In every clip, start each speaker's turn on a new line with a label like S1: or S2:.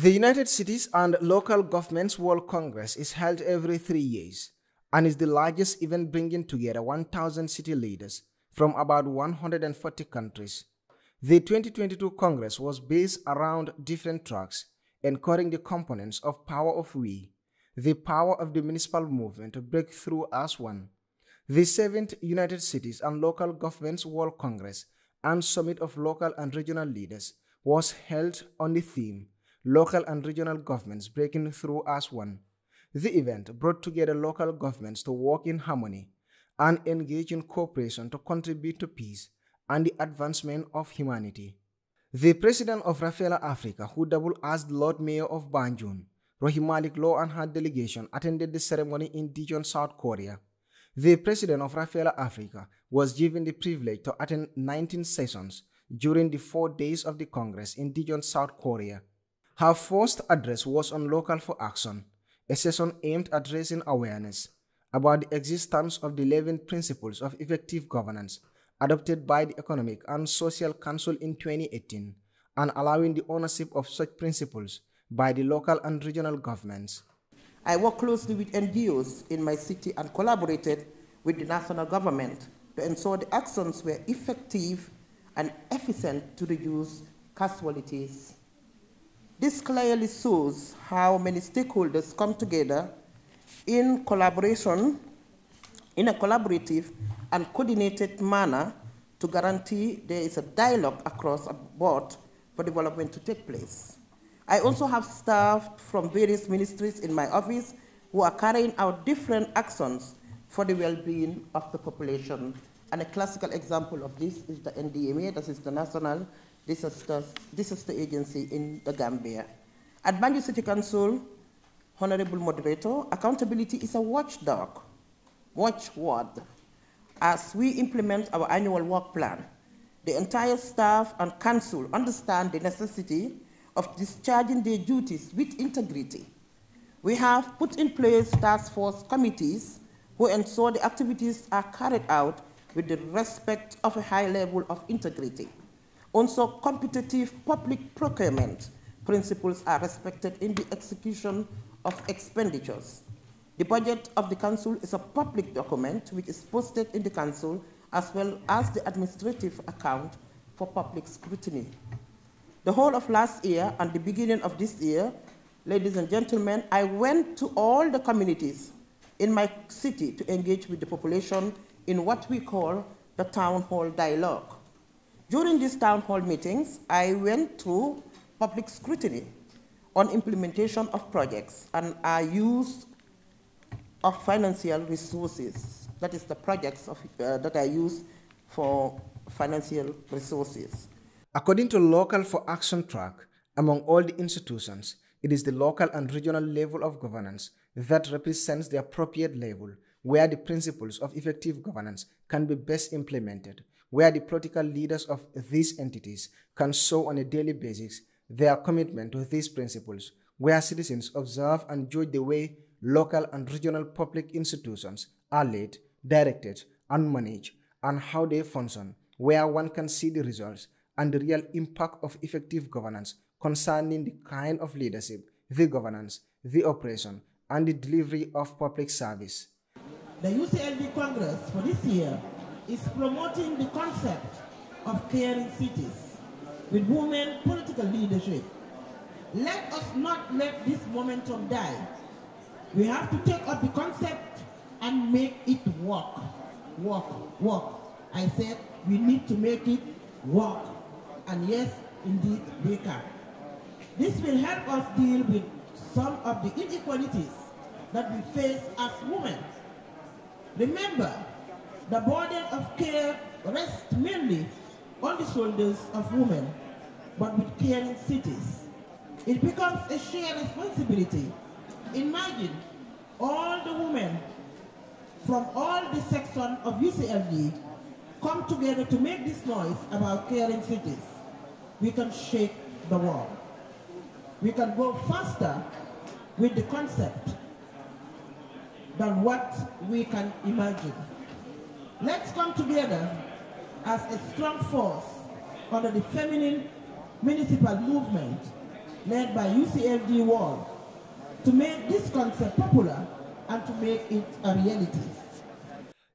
S1: The United Cities and Local Governments World Congress is held every 3 years and is the largest event bringing together 1,000 city leaders from about 140 countries. The 2022 Congress was based around different tracks, encouraging the components of Power of We, the power of the municipal movement to break through as one. The 7th United Cities and Local Governments World Congress and Summit of Local and Regional Leaders was held on the theme Local and Regional Governments Breaking Through as One. The event brought together local governments to work in harmony and engage in cooperation to contribute to peace and the advancement of humanity. The president of RAFELA-AFRICA, who doubled as the Lord Mayor of Banjul, Rohey Malick Lowe, and her delegation attended the ceremony in Daejeon, South Korea. The president of RAFELA-AFRICA was given the privilege to attend 19 sessions during the 4 days of the Congress in Daejeon, South Korea. Her first address was on Local for Action, a session aimed at raising awareness about the existence of the 11 principles of effective governance adopted by the Economic and Social Council in 2018 and allowing the ownership of such principles by the local and regional governments.
S2: I work closely with NGOs in my city and collaborated with the national government to ensure the actions were effective and efficient to reduce casualties. This clearly shows how many stakeholders come together in collaboration, in a collaborative and coordinated manner to guarantee there is a dialogue across the board for development to take place. I also have staff from various ministries in my office who are carrying out different actions for the well-being of the population. And a classical example of this is the NDMA, that is the National Disaster Agency in the Gambia. At Banjul City Council, Honorable Moderator, accountability is a watchword. As we implement our annual work plan, the entire staff and council understand the necessity of discharging their duties with integrity. We have put in place task force committees who ensure the activities are carried out with the respect of a high level of integrity. Also, competitive public procurement principles are respected in the execution of expenditures. The budget of the council is a public document which is posted in the council as well as the administrative account for public scrutiny. The whole of last year and the beginning of this year, ladies and gentlemen, I went to all the communities in my city to engage with the population in what we call the town hall dialogue. During these town hall meetings, I went to public scrutiny on implementation of projects and our use of financial resources. That is the projects that I use for financial resources.
S1: According to Local for Action track, among all the institutions, it is the local and regional level of governance that represents the appropriate level where the principles of effective governance can be best implemented, where the political leaders of these entities can show on a daily basis their commitment to these principles, where citizens observe and judge the way local and regional public institutions are led, directed, and managed, and how they function, where one can see the results and the real impact of effective governance concerning the kind of leadership, the governance, the operation, and the delivery of public service.
S3: The UCLG Congress for this year is promoting the concept of caring cities with women political leadership. Let us not let this momentum die. We have to take up the concept and make it work. I said we need to make it work. And yes, indeed, we can. This will help us deal with some of the inequalities that we face as women. Remember, the burden of care rests mainly on the shoulders of women, but with caring cities, it becomes a shared responsibility. Imagine all the women from all the sections of UCLG come together to make this noise about caring cities. We can shake the world. We can go faster with the concept than what we can imagine. Let's come together as a strong force under the feminine municipal movement led by UCLG World to make this concept popular and to make it a reality.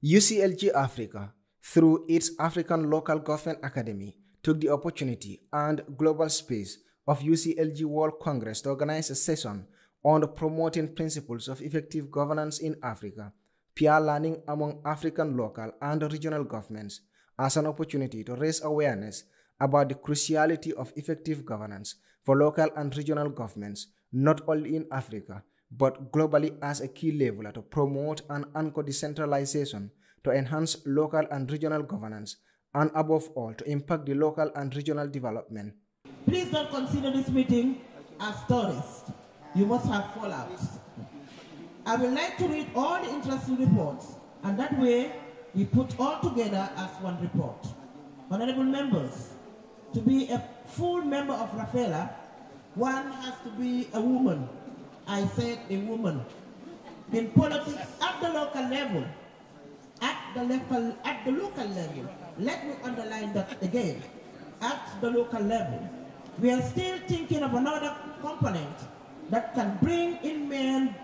S1: UCLG Africa, through its African Local Government Academy, took the opportunity and global space of UCLG World Congress to organize a session on promoting principles of effective governance in Africa, peer learning among African local and regional governments, as an opportunity to raise awareness about the cruciality of effective governance for local and regional governments, not only in Africa, but globally as a key leveler to promote and anchor decentralization to enhance local and regional governance, and above all, to impact the local and regional development.
S3: Please don't consider this meeting as tourist. You must have fallouts. I would like to read all the interesting reports, and that way we put all together as one report. Honorable members, to be a full member of RAFELA, one has to be a woman. I said a woman. In politics at the local level, at the local level, let me underline that again, at the local level, we are still thinking of another component that can bring in men,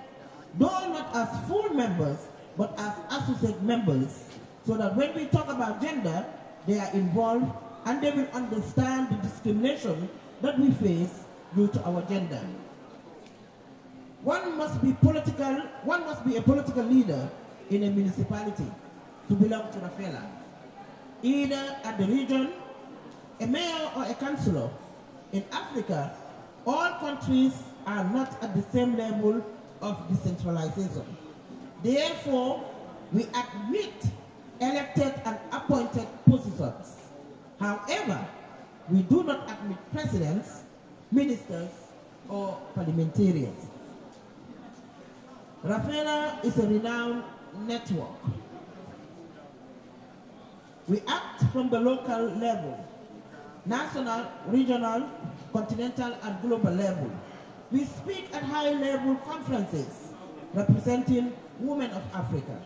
S3: though not as full members, but as associate members, so that when we talk about gender, they are involved and they will understand the discrimination that we face due to our gender. One must be a political leader in a municipality to belong to RAFELA, either at the region, a mayor or a councillor. In Africa, all countries are not at the same level of decentralization. Therefore, we admit elected and appointed positions. However, we do not admit presidents, ministers, or parliamentarians. RAFELA is a renowned network. We act from the local level, national, regional, continental, and global level. We speak at high-level conferences representing women of Africa.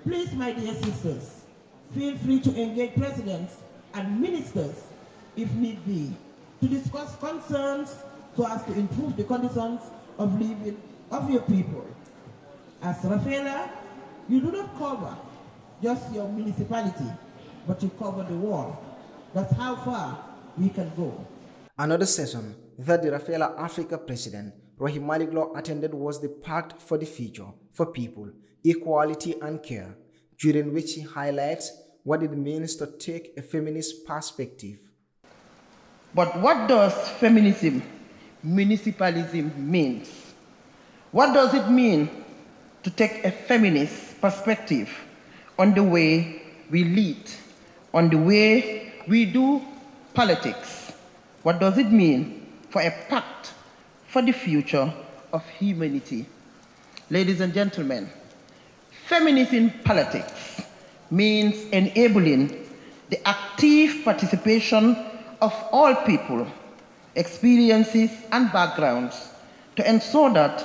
S3: Please, my dear sisters, feel free to engage presidents and ministers, if need be, to discuss concerns so as to improve the conditions of living of your people. As RAFELA, you do not cover just your municipality, but you cover the world. That's how far we can go.
S1: Another session that the RAFELA-Africa president, Rohey Malick Lowe, attended was the Pact for the Future for People, Equality and Care, during which he highlights what it means to take a feminist perspective.
S2: But what does feminism, municipalism means? What does it mean to take a feminist perspective on the way we lead, on the way we do politics? What does it mean for a pact for the future of humanity? Ladies and gentlemen, feminism in politics means enabling the active participation of all people, experiences, and backgrounds to ensure that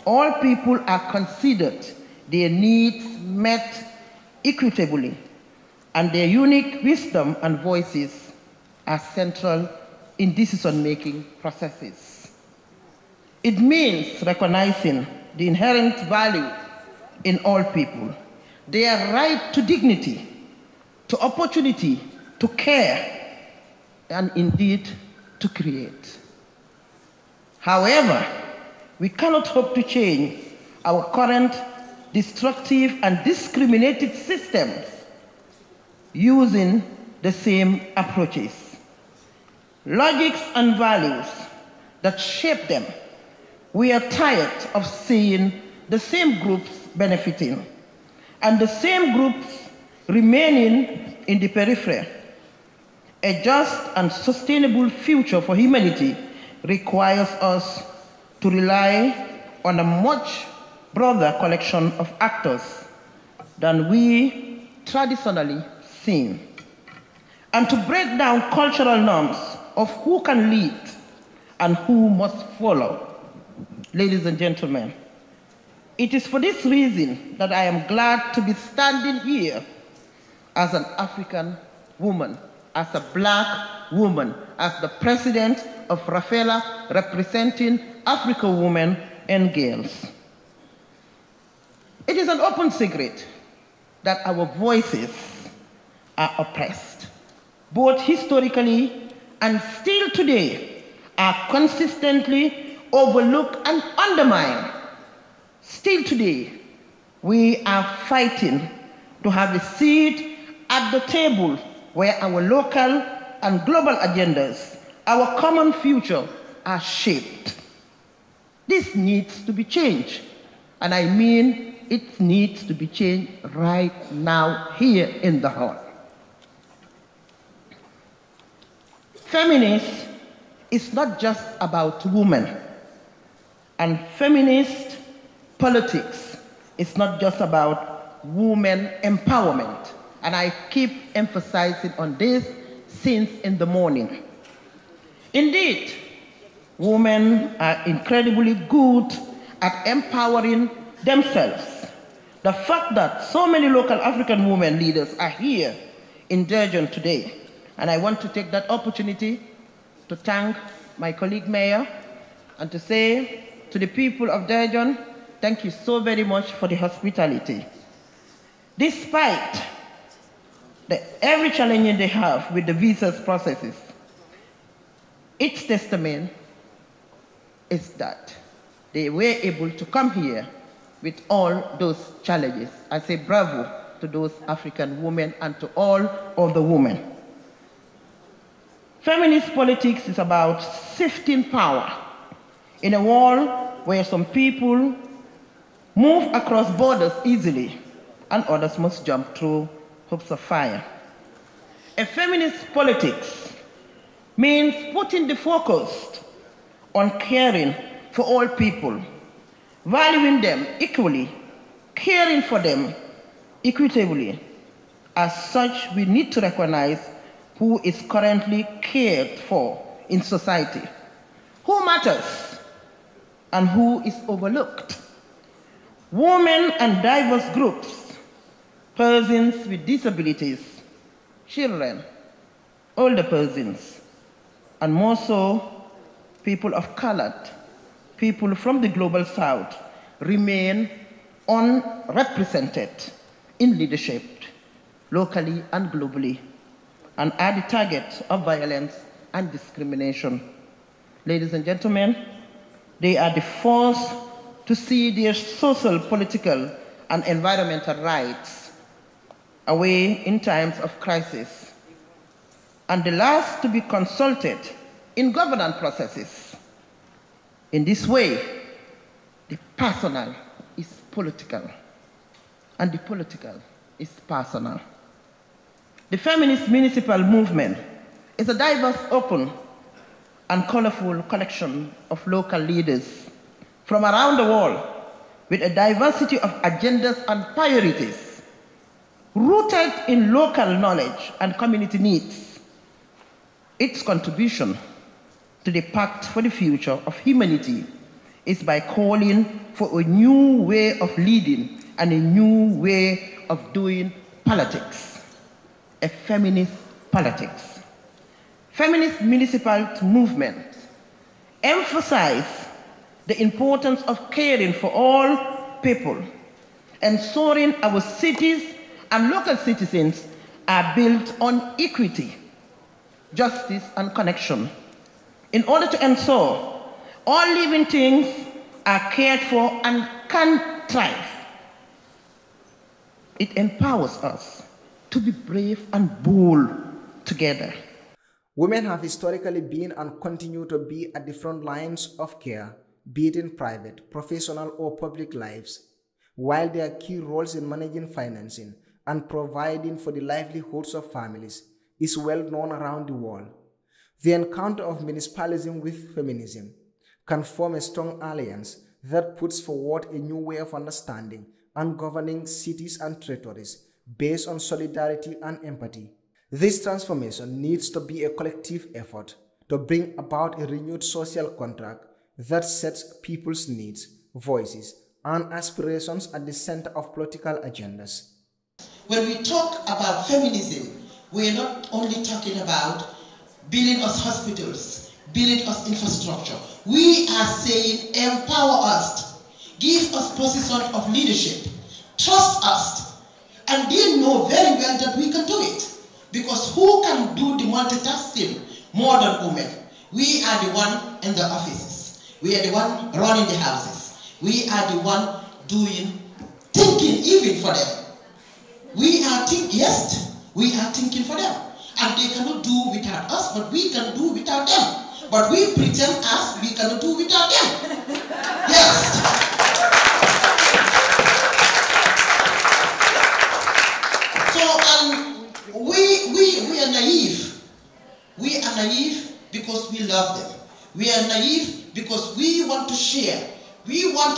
S2: all people are considered, their needs met equitably, and their unique wisdom and voices are central in decision-making processes. It means recognizing the inherent value in all people, their right to dignity, to opportunity, to care, and indeed to create. However, we cannot hope to change our current destructive and discriminated systems using the same approaches. Logics and values that shape them. We are tired of seeing the same groups benefiting and the same groups remaining in the periphery. A just and sustainable future for humanity requires us to rely on a much broader collection of actors than we traditionally seen, and to break down cultural norms of who can lead and who must follow. Ladies and gentlemen, it is for this reason that I am glad to be standing here as an African woman, as a Black woman as the president of RAFELA, representing Africa women and girls. It is an open secret that our voices are oppressed, both historically and still today are consistently overlooked and undermined. Still today, we are fighting to have a seat at the table where our local and global agendas, our common future, are shaped. This needs to be changed, and I mean it needs to be changed right now here in the hall. Feminist is not just about women, and feminist politics is not just about women empowerment, and I keep emphasizing on this since in the morning. Indeed, women are incredibly good at empowering themselves. The fact that so many local African women leaders are here in Daejeon today, and I want to take that opportunity to thank my colleague mayor and to say to the people of Daejeon, thank you so very much for the hospitality. Despite every challenge they have with the visa processes, its testament is that they were able to come here with all those challenges. I say bravo to those African women and to all of the women. Feminist politics is about shifting power in a world where some people move across borders easily and others must jump through hoops of fire. A feminist politics means putting the focus on caring for all people, valuing them equally, caring for them equitably. As such, we need to recognize who is currently cared for in society, who matters, and who is overlooked. Women and diverse groups, persons with disabilities, children, older persons, and more so, people of color, people from the global south remain unrepresented in leadership, locally and globally, and are the target of violence and discrimination. Ladies and gentlemen, they are the first to see their social, political, and environmental rights away in times of crisis, and the last to be consulted in governance processes. In this way, the personal is political, and the political is personal. The feminist municipal movement is a diverse, open, and colorful collection of local leaders from around the world with a diversity of agendas and priorities, rooted in local knowledge and community needs. Its contribution to the Pact for the Future of Humanity is by calling for a new way of leading and a new way of doing politics, a feminist politics. Feminist municipal movements emphasize the importance of caring for all people, ensuring our cities and local citizens are built on equity, justice, and connection, in order to ensure all living things are cared for and can thrive. It empowers us to be brave and bold together.
S1: Women have historically been and continue to be at the front lines of care, be it in private, professional, or public lives, while their key roles in managing financing and providing for the livelihoods of families is well known around the world. The encounter of municipalism with feminism can form a strong alliance that puts forward a new way of understanding and governing cities and territories based on solidarity and empathy. This transformation needs to be a collective effort to bring about a renewed social contract that sets people's needs, voices, and aspirations at the center of political agendas.
S3: When we talk about feminism, we are not only talking about
S4: building us hospitals, building us infrastructure. We are saying empower us, give us position of leadership, trust us, and they know very well that we can do it. Because who can do the multitasking more than women? We are the one in the offices. We are the one running the houses. We are the one doing, thinking even for them. We are thinking for them. And they cannot do without us, but we can do without them. But we pretend as we cannot do without them. Yes. So we are naive. We are naive because we love them. We are naive because we want to share. We want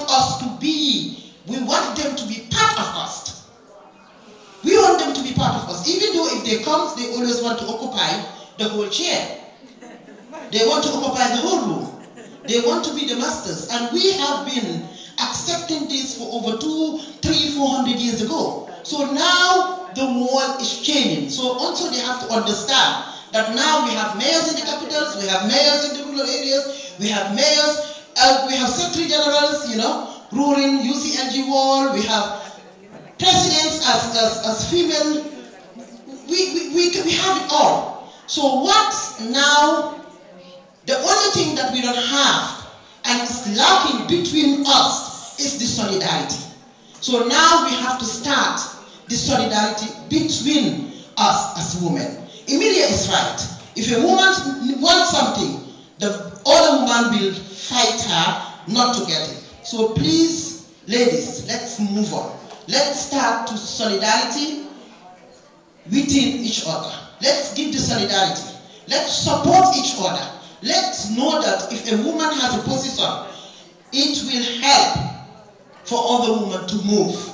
S4: them to be part of us. We want them to be part of us. Even though if they come, they always want to occupy the whole chair. They want to occupy the whole room. They want to be the masters. And we have been accepting this for over 200, 300, 400 years ago. So now the world is changing. So also they have to understand that now we have mayors in the capitals, we have mayors in the rural areas, we have mayors, we have secretary generals, ruling UCLG wall, we have presidents as female, we have it all. So what now, the only thing that we don't have and is lacking between us is the solidarity. So now we have to start the solidarity between us as women. Emilia is right. If a woman wants something, the other woman will fight her not to get it. So please, ladies, let's move on. Let's start to solidarity within each other. Let's give the solidarity. Let's support each other. Let's know that if a woman has a position, it will help for other women to move.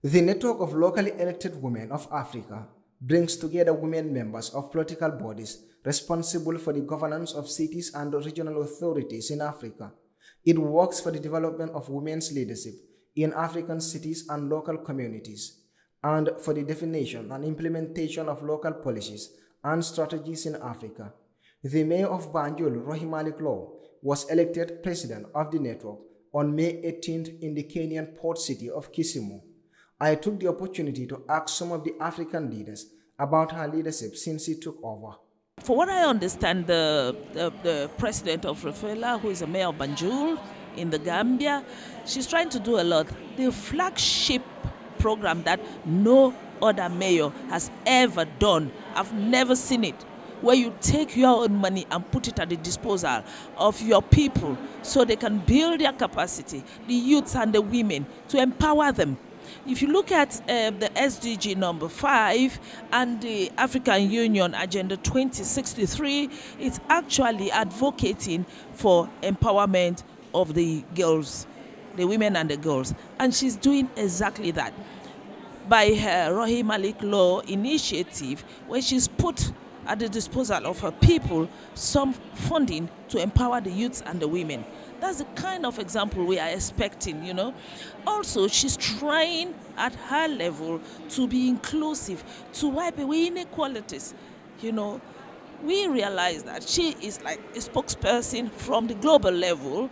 S1: The network of locally elected women of Africa brings together women members of political bodies responsible for the governance of cities and regional authorities in Africa. It works for the development of women's leadership in African cities and local communities, and for the definition and implementation of local policies and strategies in Africa. The mayor of Banjul, Rohey Malick Lowe, was elected president of the network on May 18th in the Kenyan port city of Kisumu. I took the opportunity to ask some of the African leaders about her leadership since she took over.
S5: For what I understand, the president of RAFELA, who is a mayor of Banjul in the Gambia, she's trying to do a lot. The flagship program that no other mayor has ever done, I've never seen it, where you take your own money and put it at the disposal of your people so they can build their capacity, the youths and the women, to empower them. If you look at the SDG number 5 and the African Union Agenda 2063, it's actually advocating for empowerment of the girls, the women and the girls. And she's doing exactly that by her Rohey Malick Lowe initiative, where she's put at the disposal of her people some funding to empower the youths and the women. That's the kind of example we are expecting, Also, she's trying at her level to be inclusive, to wipe away inequalities. We realize that she is like a spokesperson from the global level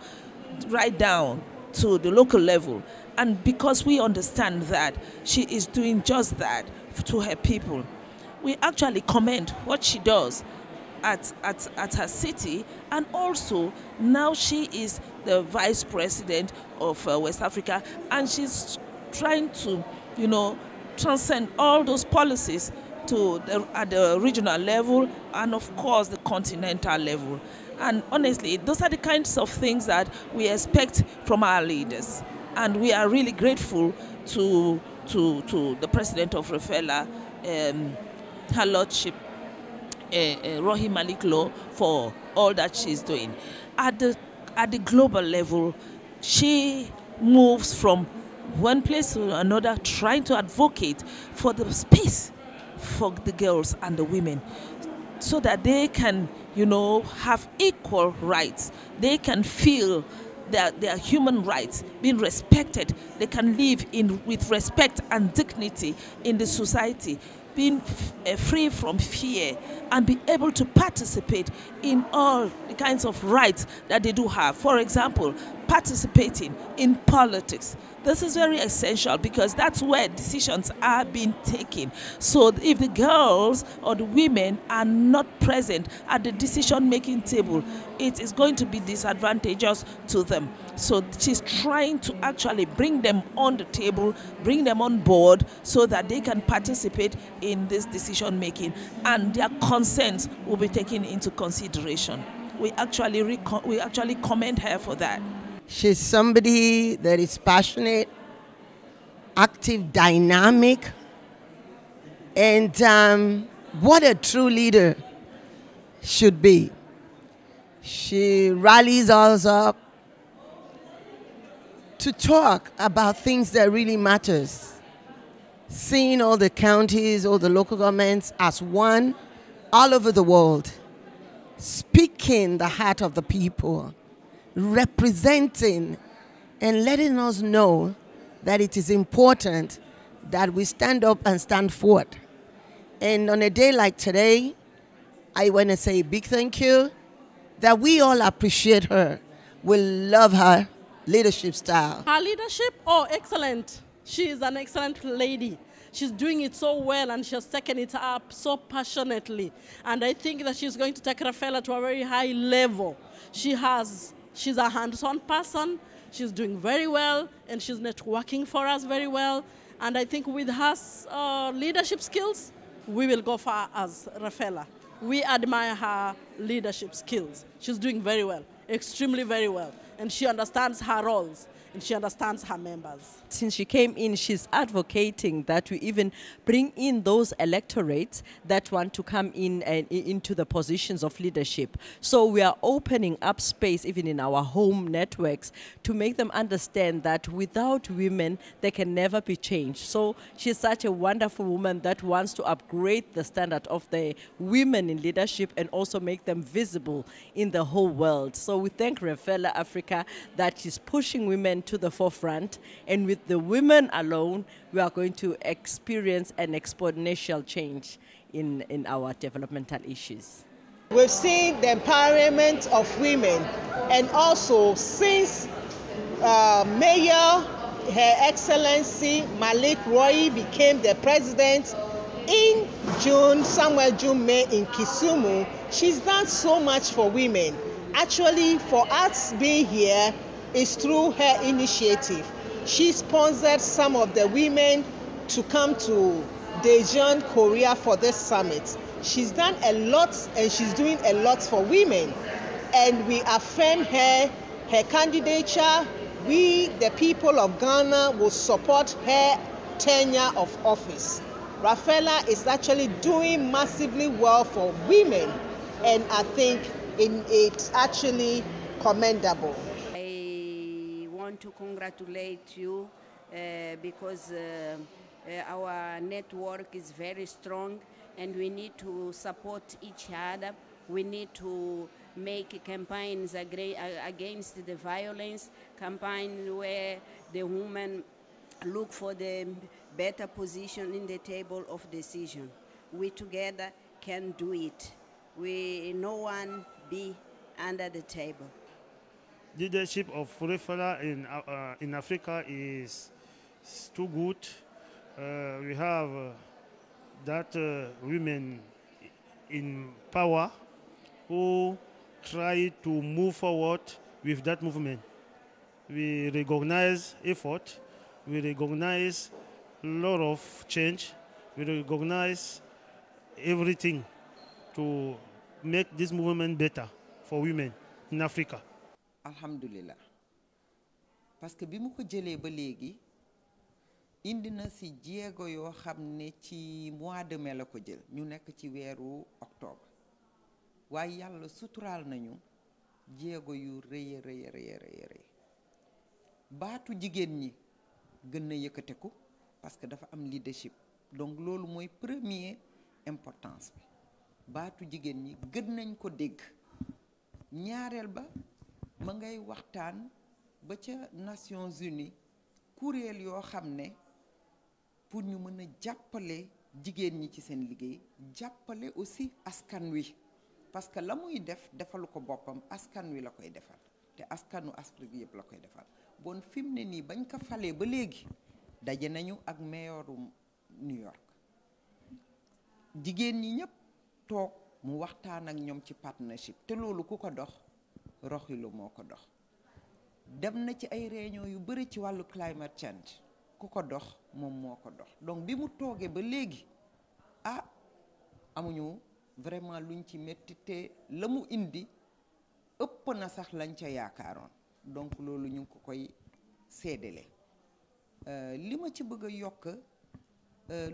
S5: right down to the local level. And because we understand that she is doing just that to her people, we actually commend what she does at her city, and also now she is the vice president of West Africa, and she's trying to, transcend all those policies at the regional level and of course the continental level. And honestly, those are the kinds of things that we expect from our leaders, and we are really grateful to the president of RAFELA, her lordship, Rohey Malick Lowe, for all that she's doing. At the global level, she moves from one place to another, trying to advocate for the space for the girls and the women, so that they can, have equal rights. They can feel that their human rights being respected. They can live with respect and dignity in the society. being free from fear and be able to participate in all the kinds of rights that they do have. For example, participating in politics. This is very essential because that's where decisions are being taken. So if the girls or the women are not present at the decision-making table, it is going to be disadvantageous to them. So she's trying to actually bring them on the table, bring them on board so that they can participate in this decision-making and their concerns will be taken into consideration. We actually commend her for that.
S6: She's somebody that is passionate, active, dynamic, and what a true leader should be. She rallies us up to talk about things that really matters. Seeing all the counties, all the local governments as one all over the world, speaking the heart of the people, representing and letting us know that it is important that we stand up and stand forward. And on a day like today, I want to say a big thank you that we all appreciate her. We love her leadership style.
S7: Her leadership, oh, excellent. She is an excellent lady. She's doing it so well and she has taken it up so passionately. And I think that she's going to take RAFELA to a very high level. She's a hands-on person, she's doing very well, and she's networking for us very well. And I think with her leadership skills, we will go far as RAFELA. We admire her leadership skills. She's doing very well, extremely very well. And she understands her roles, and she understands her members.
S8: Since she came in, she's advocating that we even bring in those electorates that want to come in and into the positions of leadership. So we are opening up space even in our home networks to make them understand that without women, there can never be change. So she's such a wonderful woman that wants to upgrade the standard of the women in leadership and also make them visible in the whole world. So we thank RAFELA-AFRICA that she's pushing women to the forefront, and with the women alone, we are going to experience an exponential change in our developmental issues.
S9: We've seen the empowerment of women, and also since Mayor, Her Excellency Malick Lowe became the president in June, somewhere June, May in Kisumu, she's done so much for women. Actually, for us being here is through her initiative. She sponsored some of the women to come to Daejeon, Korea for this summit. She's done a lot and she's doing a lot for women. And we affirm her candidature. We, the people of Ghana, will support her tenure of office. RAFELA is actually doing massively well for women, and I think it's actually commendable.
S10: I want to congratulate you because our network is very strong and we need to support each other. We need to make campaigns against the violence, campaigns where the women look for the better position in the table of decision. We together can do it. No one be under the table.
S11: Leadership of RAFELA in Africa is too good. We have that women in power who try to move forward with that movement. We recognize effort, we recognize a lot of change, we recognize everything to make this movement better for women in Africa.
S12: Alhamdulillah. Parce que bi mu ko jëlee ba léegi indi na si jéego yoo xam ne ci mois de mai la ko jël ñu nekk ci weeru octobre waaye yàlla suturaal nañu jéego yu rëy rëy baatu jigéen ñi gën na yëkkateku parce que dafa am leadership donc loolu mooy premier importance bi baatu jigéen ñi gën nañ ko dégg ñaareel ba ma ngay waxtaan ba ca Nations Unies kuréel yoo xam ne pour ñu mën a jàppale jigéen ñi ci seen liggéey jàppale aussi askan wi parce que la muy def defalu ko boppam askan wi la koy defal te askanu Afrique yëpp la koy defal bon fi mu ne nii bañ ko falee ba léegi daje nañu ak mayoru New York jigéen ñi ñëpp toog mu waxtaan ak ñoom ci partnership te loolu ku ko dox Rohey Lowe moo ko dox dem na ci ay réunion yu bëri ci wàllu climate change ku ko dox moom moo ko dox donc bi mu toogee ba léegi amuñu vraiment luñ ci métti te la mu indi ëpp na sax lañ ca yaakaaroon donc loolu ñu ngi ko koy seedele li ma ci bëgg a yokk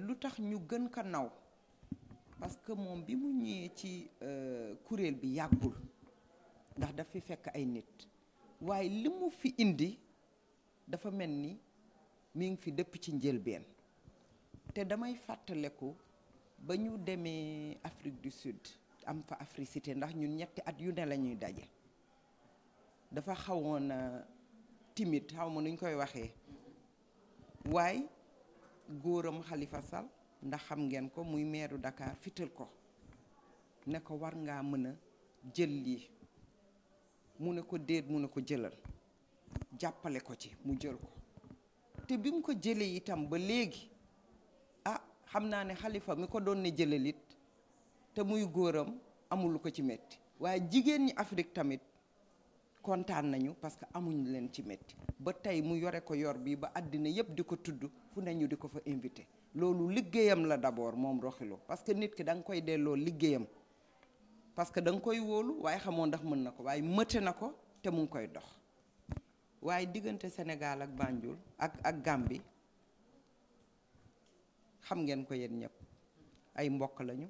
S12: lu tax ñu gën ko naw parce que moom bi mu ñëwee ci kuréel bi yàggul ndax daf fi fekk ay nit waaye li mu fi indi dafa mel ni mi ngi fi dëpp ci njëlbeen te damay fàttaleku ba ñu demee Afrique du Sud am fa Africité ndax ñun ñetti at yu ne la ñuy daje dafa xawoon timide xaw ma nuñ koy waxee waaye góoram Khalifa Sall ndax xam ngeen ko muy maire Dakar fital ko ne ko war ngaa mën a jël lii mu ne ko déet mu ne ko jëlal jàppale ko ci mu jël ko te bi mu ko jëlee itam ba léegi xam naa ne Khalifa mi ko doon ne jëlalit te muy góoram amul lu ko ci metti waaye jigéen ñi Afrique tamit kontaan nañu parce que amuñ leen ci metti ba tey mu yore ko yor bi ba àddina yépp di ko tudd fu ne ñu di ko fa invité loolu liggéeyam la d'abord moom Rohey Lowe parce que nit ki da nga koy delloo liggéeyam parce que da nga koy wóolu waaye xamoo ndax mën na ko waaye mëte na ko te mu ngi koy dox waaye diggante Sénégal ak Banjul ak Gambie xam ngeen ko yéen ñëpp ay mbokk lañu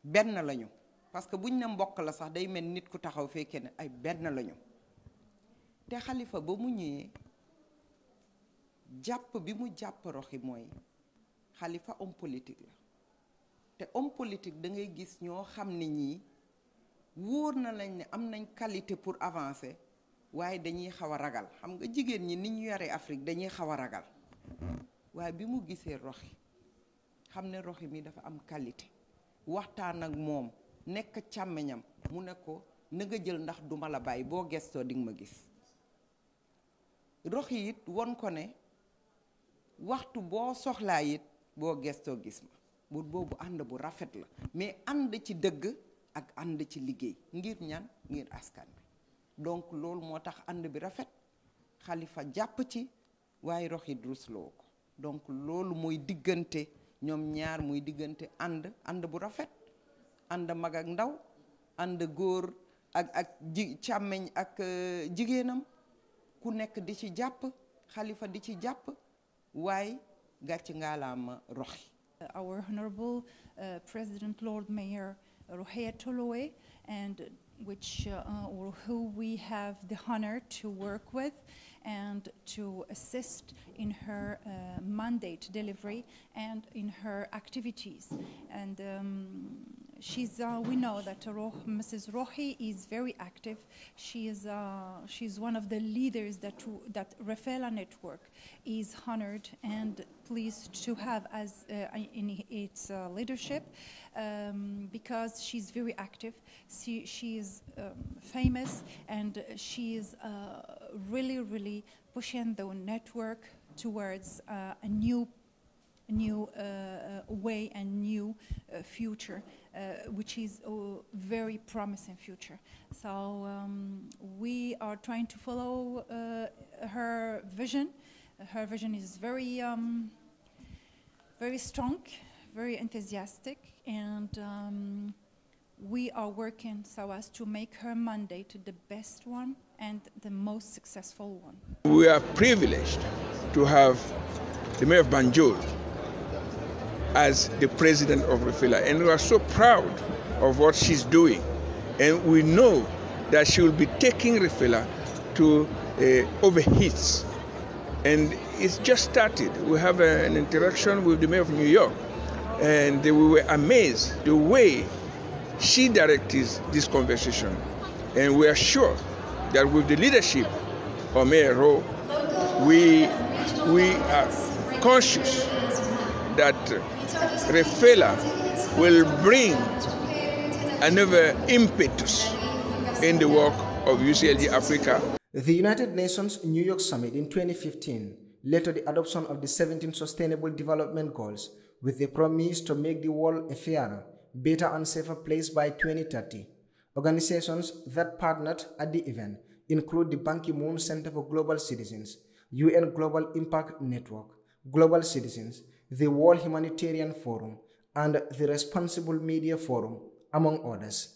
S12: benn lañu parce que buñ ne mbokk la sax day mel nit ku taxaw fekkee ne ay benn lañu te Khalifa ba mu ñëwee jàpp bi mu jàpp Rohey mooy Khalifa homme politique la te homme politique da ngay gis ñoo xam ne ñii wóor na lañ ne am nañ qualité pour avancer waaye dañuy xaw a ragal xam nga jigéen ñi ni ñu yoree Afrique dañuy xaw a ragal waaye bi mu gisee Rohey xam ne Rohey mi dafa am qualité waxtaan ak moom nekk càmmeñam mu ne ko na nga jël ndax duma la bàyyi boo gestoo di nga ma gis Rohey it won ko ne waxtu boo soxlaa it boo gestoo gis ma boobu ànd bu rafet la mais ànd ci dëgg ak ànd ci liggéey ngir ñan ngir askan bi donc loolu moo tax ànd bi rafet Khalifa jàpp ci waaye Rohey rusloo ko donc loolu mooy diggante ñoom ñaar muy diggante ànd bu rafet ànd mag ak ndaw ànd góor ak càmmeñ ak jigéenam ku nekk di ci jàpp Khalifa di ci jàpp waaye gàcc ngaalaama Rohey.
S13: Our Honorable President Lord Mayor Rohey Lowe, and who we have the honor to work with and to assist in her mandate delivery and in her activities. And we know that Mrs. Rohey is very active. She's one of the leaders that RAFELA network is honored and pleased to have as in its leadership, because she's very active. She is famous, and she is really pushing the network towards a new way and new future, which is a very promising future. So we are trying to follow her vision. Her vision is very strong, very enthusiastic, and we are working so as to make her mandate the best one and the most successful one.
S14: We are privileged to have the Mayor of Banjul as the president of RAFELA, and we are so proud of what she's doing, and we know that she will be taking RAFELA to overheats, and it's just started. We have an interaction with the Mayor of New York, and we were amazed the way she directed this conversation, and we are sure that with the leadership of Mayor Rohey, we are conscious that RAFELA will bring another impetus in the work of UCLG Africa.
S1: The United Nations New York Summit in 2015 led to the adoption of the 17 Sustainable Development Goals with the promise to make the world a fairer, better and safer place by 2030. Organizations that partnered at the event include the Ban Ki-moon Center for Global Citizens, UN Global Impact Network, Global Citizens, the World Humanitarian Forum, and the Responsible Media Forum, among others.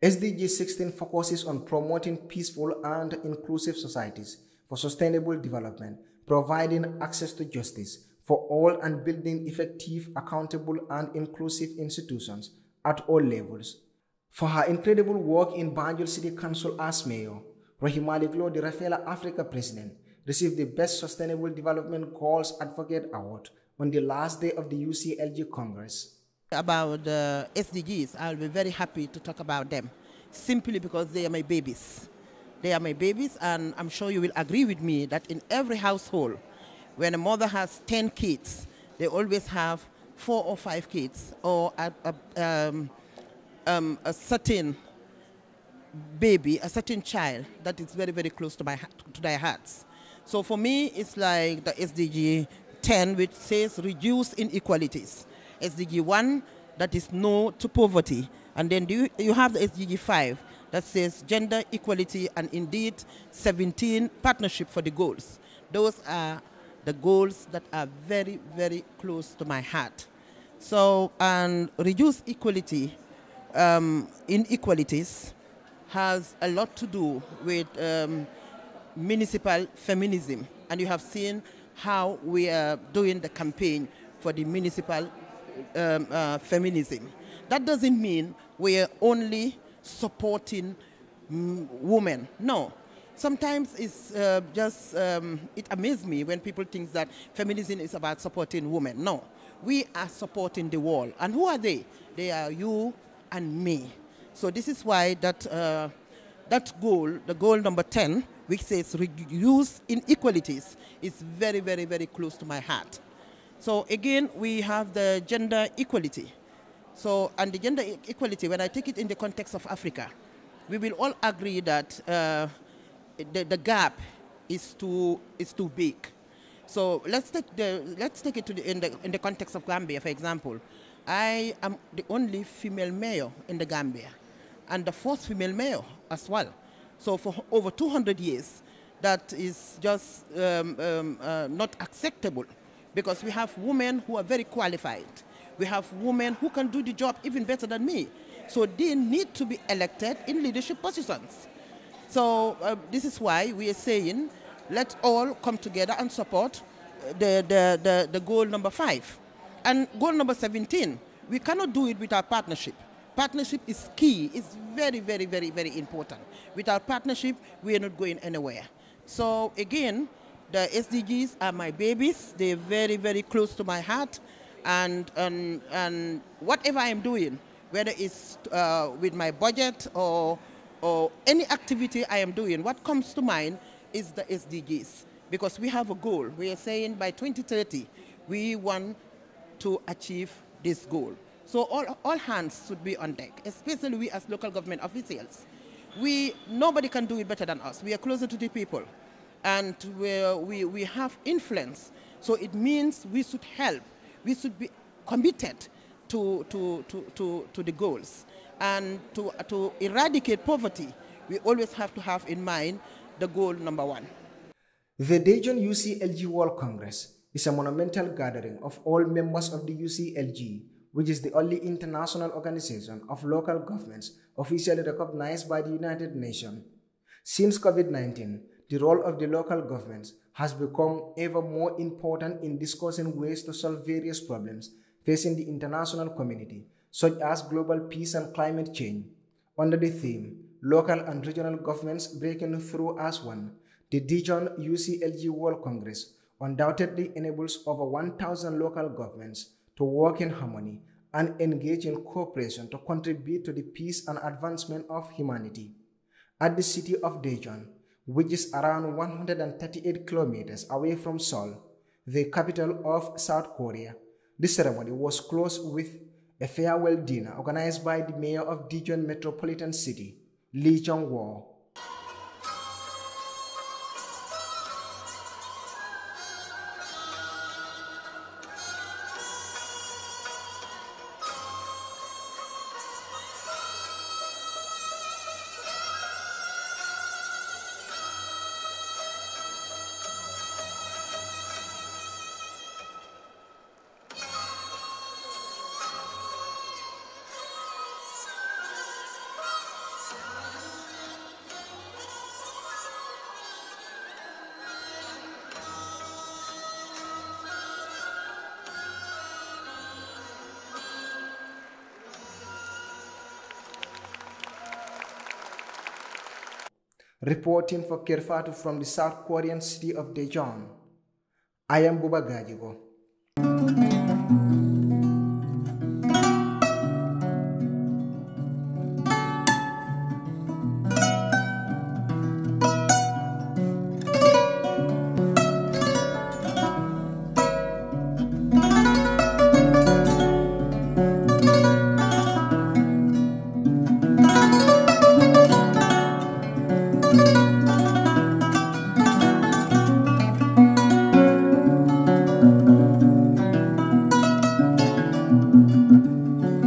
S1: SDG 16 focuses on promoting peaceful and inclusive societies for sustainable development, providing access to justice for all and building effective, accountable, and inclusive institutions at all levels. For her incredible work in Banjul City Council as mayor, Rohey Malick Lowe, the RAFELA-AFRICA president, received the Best Sustainable Development Goals Advocate Award on the last day of the UCLG Congress.
S9: About the SDGs, I'll be very happy to talk about them, simply because they are my babies. They are my babies, and I'm sure you will agree with me that in every household, when a mother has 10 kids, they always have 4 or 5 kids, or a certain baby, a certain child that is very, very close to their hearts. So for me, it's like the SDG 10, which says reduce inequalities. SDG 1, that is no to poverty. And then you have the SDG 5, that says gender equality, and indeed 17, partnership for the goals. Those are the goals that are very, very close to my heart. So, and reduce equality, inequalities, has a lot to do with municipal feminism. And you have seen how we are doing the campaign for the municipal feminism. That doesn't mean we are only supporting women. No. Sometimes it's it amazes me when people think that feminism is about supporting women. No. We are supporting the world. And who are they? They are you and me. So this is why that goal, the goal number 10, which says reduce inequalities, is very, very, very close to my heart. So again, we have the gender equality. So, and the gender equality, when I take it in the context of Africa, we will all agree that the gap is too big. So let's take it to in the context of Gambia, for example. I am the only female mayor in the Gambia, and the 4th female mayor as well. So for over 200 years, that is just not acceptable, because we have women who are very qualified. We have women who can do the job even better than me. So they need to be elected in leadership positions. So this is why we are saying, let's all come together and support the goal number 5. And goal number 17, we cannot do it without partnership. Partnership is key. It's very, very, very, very important. Without partnership, we are not going anywhere. So again, the SDGs are my babies. They're very, very close to my heart. And whatever I'm doing, whether it's with my budget or any activity I am doing, what comes to mind is the SDGs. Because we have a goal. We are saying by 2030, we want to achieve this goal. So all hands should be on deck, especially we as local government officials. Nobody can do it better than us. We are closer to the people, and we have influence. So it means we should help. We should be committed to the goals. And to eradicate poverty, we always have to have in mind the goal number 1.
S1: The Daejeon UCLG World Congress is a monumental gathering of all members of the UCLG, which is the only international organization of local governments officially recognized by the United Nations. Since COVID-19, the role of the local governments has become ever more important in discussing ways to solve various problems facing the international community, such as global peace and climate change. Under the theme, Local and Regional Governments Breaking Through as One, the Daejeon UCLG World Congress undoubtedly enables over 1,000 local governments to work in harmony and engage in cooperation to contribute to the peace and advancement of humanity. At the city of Daejeon, which is around 138 kilometers away from Seoul, the capital of South Korea, The ceremony was closed with a farewell dinner organized by the mayor of Daejeon Metropolitan City, Lee Jong-woo. Reporting for Fatou from the South Korean city of Daejeon, I am Buba Gajigo.